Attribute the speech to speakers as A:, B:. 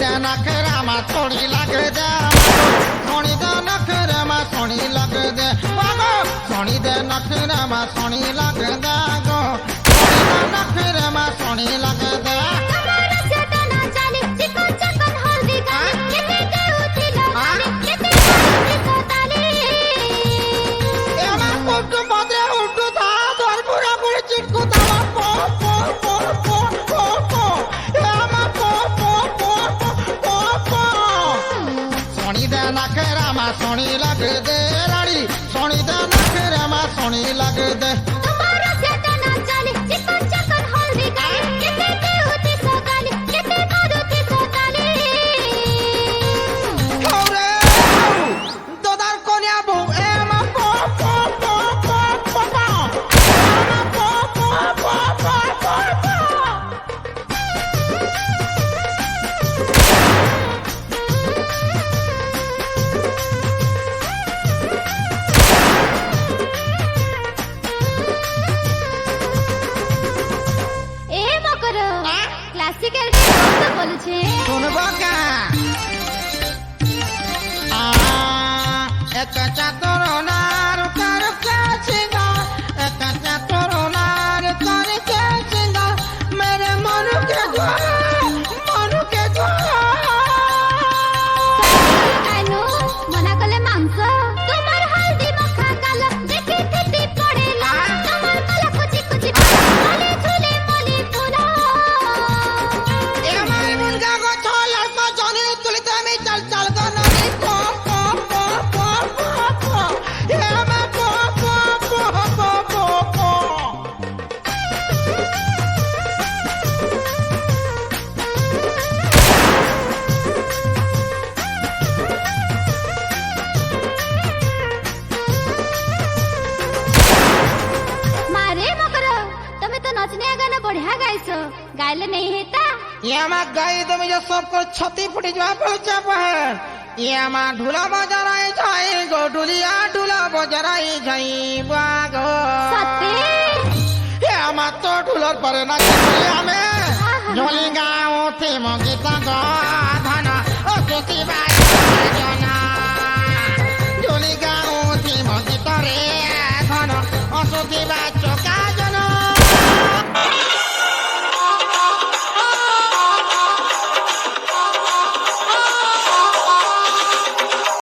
A: दे नखरा मा सोनी लग दे सोनी दे नखरा मा सोनी लग दे बागो सोनी दे नखरा मा सोनी लग दे गो सोनी दे नखरा मा सोनी लग दे सोनी लग दे रानी सोनी दे नखरा मा सोनी लग दे
B: तुम्हारा सेटा ना चले चिकन चकन हल्दी गाली किते ते होती सोगाली किते मारुति सोगाली
A: ओरे दोदार कोनिया बो ए मा पो पो पो पो पो पो पो पो पो पो पो
B: क्लासिकल तो बोलू छे
A: सुनबो का एक चातुर नार कर के सिंगा एक चातुर नार कर के सिंगा मेरे मन के द्वार
B: आनो मना कले मांस तुम्हार हल्दी मखा कालो देखि थी पड़ेला तुम्हार मला कुची कुची बोले झूले मोली पुरा गाइले नहीं हेता
A: ये मा गाई तो मुझे सबको छती फुटी जवा पहुंचा पर ये मा ढोला बजराई जाई गो ढुलिया ढोला बजराई जाई बागो
B: सत्ते
A: ये मा तो ढोलर पर ना चले हमें झोली गाओ थे मगीता गो धना ओ सुती बाई जना झोली गाओ थे मगीता रे धना ओ सुती बाई